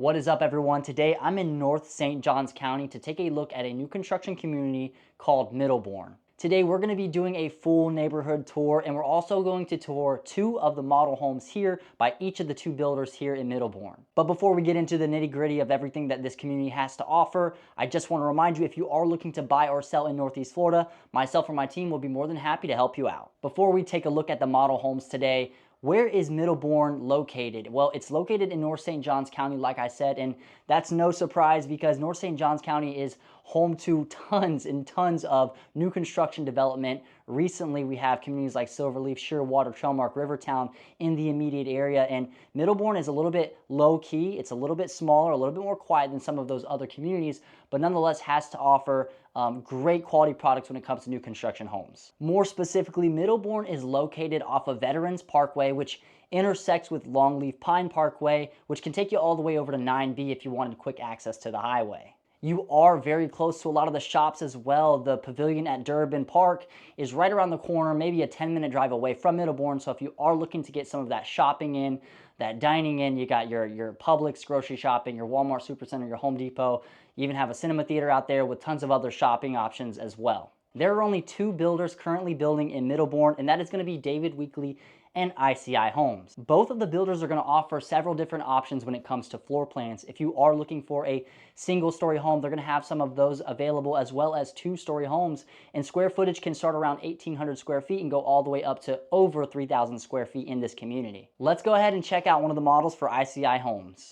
What is up, everyone? Today I'm in North St. Johns County to take a look at a new construction community called Middlebourne. Today we're going to be doing a full neighborhood tour, and we're also going to tour two of the model homes here by each of the two builders here in Middlebourne. But before we get into the nitty-gritty of everything that this community has to offer, I just want to remind you, if you are looking to buy or sell in Northeast Florida, myself or my team will be more than happy to help you out. Before we take a look at the model homes today, where is Middlebourne located? Well, it's located in North St. Johns County, like I said, and that's no surprise because North St. Johns County is home to tons and tons of new construction development. Recently, we have communities like Silverleaf, Shearwater, Trellmark, Rivertown in the immediate area, and Middlebourne is a little bit low-key. It's a little bit smaller, a little bit more quiet than some of those other communities, but nonetheless has to offer great quality products when it comes to new construction homes. More specifically, Middlebourne is located off of Veterans Parkway, which intersects with Longleaf Pine Parkway, which can take you all the way over to 9B if you wanted quick access to the highway. You are very close to a lot of the shops as well. The pavilion at Durbin Park is right around the corner, maybe a 10-minute drive away from Middlebourne. So if you are looking to get some of that shopping in, that dining in, you got your Publix grocery shopping, your Walmart Supercenter, your Home Depot. You even have a cinema theater out there with tons of other shopping options as well. There are only two builders currently building in Middlebourne, and that is going to be David Weekley and ICI Homes. Both of the builders are going to offer several different options when it comes to floor plans. If you are looking for a single-story home, they're going to have some of those available, as well as two-story homes, and square footage can start around 1,800 square feet and go all the way up to over 3,000 square feet in this community. Let's go ahead and check out one of the models for ICI Homes.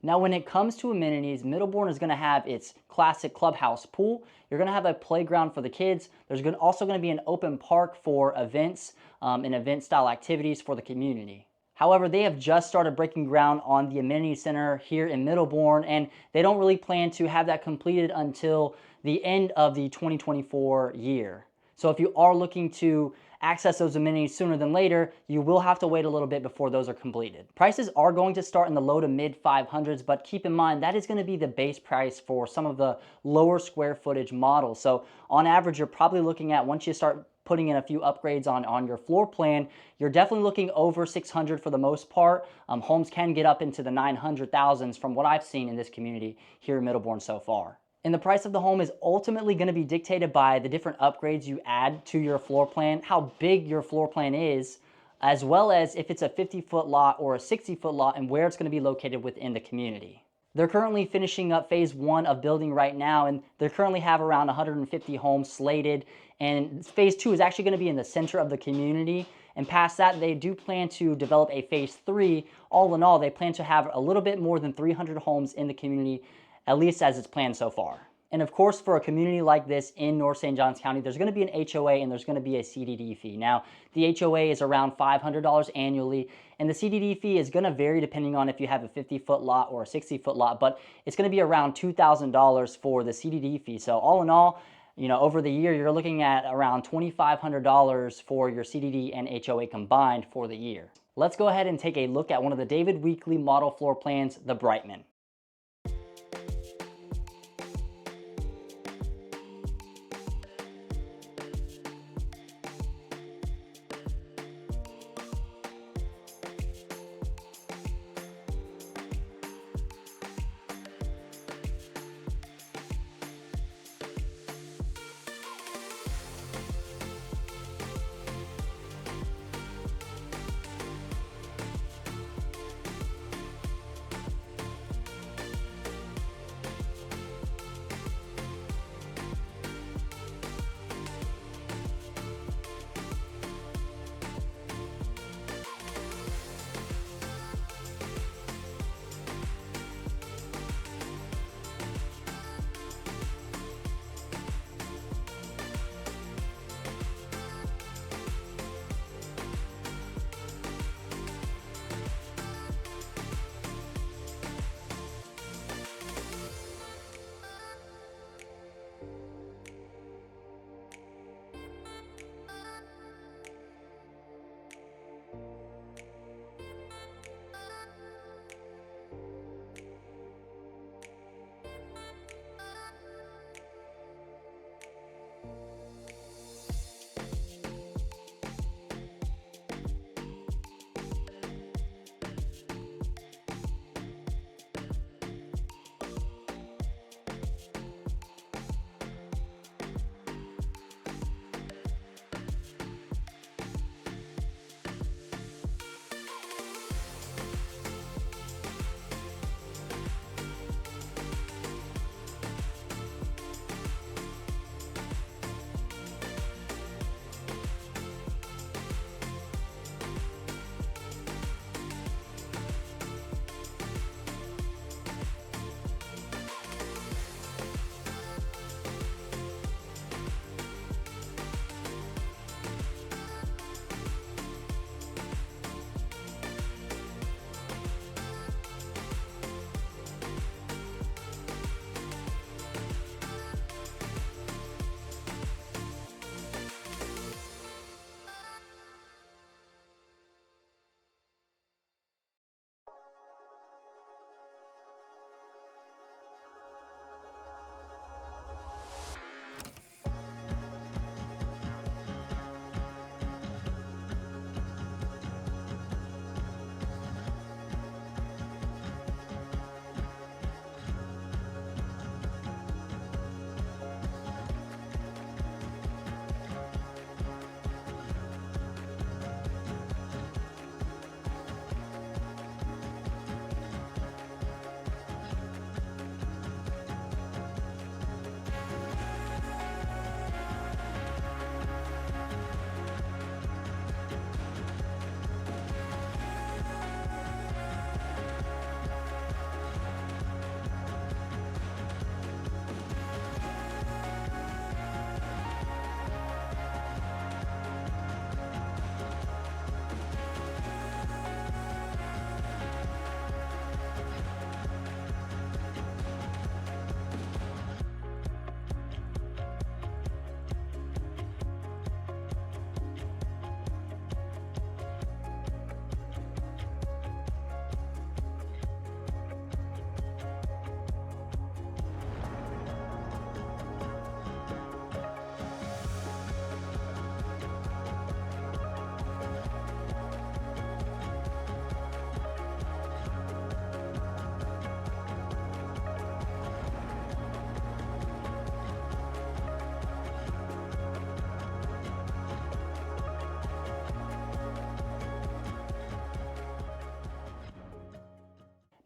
Now, when it comes to amenities, Middlebourne is going to have its classic clubhouse pool. You're going to have a playground for the kids. There's also going to be an open park for events and event-style activities for the community. However, they have just started breaking ground on the amenity center here in Middlebourne, and they don't really plan to have that completed until the end of the 2024 year. So if you are looking to access those amenities sooner than later, you will have to wait a little bit before those are completed. Prices are going to start in the low to mid 500s, but keep in mind that is going to be the base price for some of the lower square footage models. So on average, you're probably looking at, once you start putting in a few upgrades on your floor plan, you're definitely looking over 600 for the most part. Homes can get up into the 900,000s from what I've seen in this community here in Middlebourne so far. And the price of the home is ultimately going to be dictated by the different upgrades you add to your floor plan, how big your floor plan is, as well as if it's a 50-foot lot or a 60-foot lot and where it's going to be located within the community. They're currently finishing up phase 1 of building right now, and they currently have around 150 homes slated. And phase 2 is actually going to be in the center of the community. And past that, they do plan to develop a phase 3. All in all, they plan to have a little bit more than 300 homes in the community, at least as it's planned so far. And of course, for a community like this in North St. Johns County, there's going to be an HOA and there's going to be a CDD fee. Now, the HOA is around $500 annually, and the CDD fee is going to vary depending on if you have a 50-foot lot or a 60-foot lot, but it's going to be around $2,000 for the CDD fee. So all in all, over the year, you're looking at around $2,500 for your CDD and HOA combined for the year. Let's go ahead and take a look at one of the David Weekley model floor plans, the Brightman.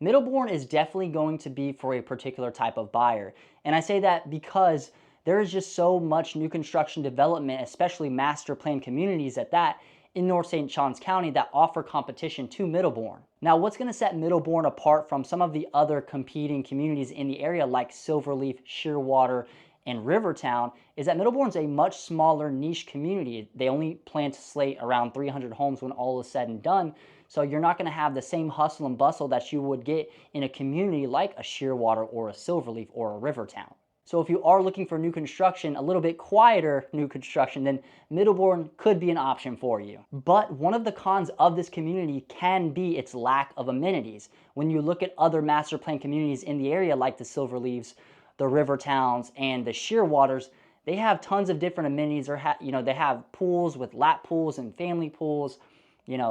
Middlebourne is definitely going to be for a particular type of buyer. And I say that because there is just so much new construction development, especially master plan communities at that, in North St. Johns County that offer competition to Middlebourne. Now, what's going to set Middlebourne apart from some of the other competing communities in the area like Silverleaf, Shearwater, and Rivertown is that Middlebourne's a much smaller niche community. They only plan to slate around 300 homes when all is said and done. So you're not going to have the same hustle and bustle that you would get in a community like a Shearwater or a Silverleaf or a Rivertown. So if you are looking for new construction, a little bit quieter new construction, then Middlebourne could be an option for you. But one of the cons of this community can be its lack of amenities. When you look at other master plan communities in the area like the Silverleaves, the Rivertowns, and the Shearwaters, they have tons of different amenities. Or they have pools with lap pools and family pools,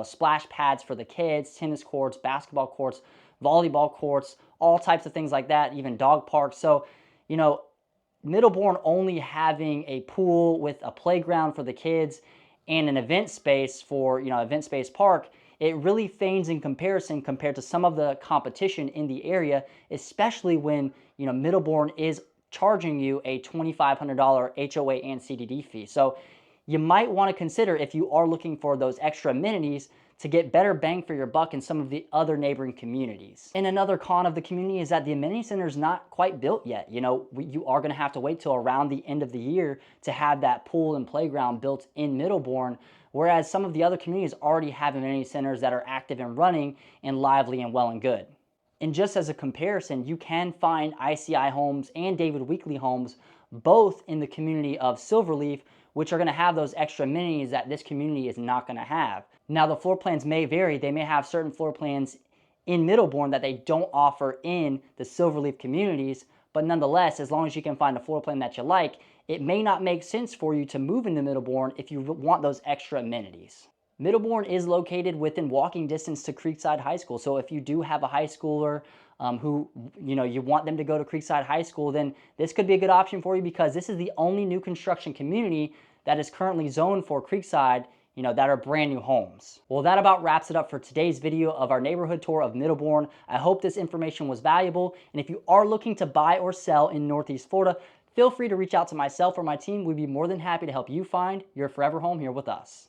splash pads for the kids, tennis courts, basketball courts, volleyball courts, all types of things like that, even dog parks. So, Middlebourne only having a pool with a playground for the kids and an event space for, event space park, it really fails in comparison compared to some of the competition in the area, especially when, Middlebourne is charging you a $2,500 HOA and CDD fee. So you might want to consider, if you are looking for those extra amenities, to get better bang for your buck in some of the other neighboring communities. And another con of the community is that the amenity center is not quite built yet. You are going to have to wait till around the end of the year to have that pool and playground built in Middlebourne, whereas some of the other communities already have amenity centers that are active and running and lively and well and good. And just as a comparison, you can find ICI homes and David Weekley homes both in the community of Silverleaf, which are going to have those extra amenities that this community is not going to have. Now, the floor plans may vary. They may have certain floor plans in Middlebourne that they don't offer in the Silverleaf communities, but nonetheless, as long as you can find a floor plan that you like, it may not make sense for you to move into Middlebourne if you want those extra amenities. Middlebourne is located within walking distance to Creekside High School, so if you do have a high schooler who you want them to go to Creekside High School, then this could be a good option for you, because this is the only new construction community that is currently zoned for Creekside, that are brand new homes. Well, that about wraps it up for today's video of our neighborhood tour of Middlebourne. I hope this information was valuable, and if you are looking to buy or sell in Northeast Florida, feel free to reach out to myself or my team. We'd be more than happy to help you find your forever home here with us.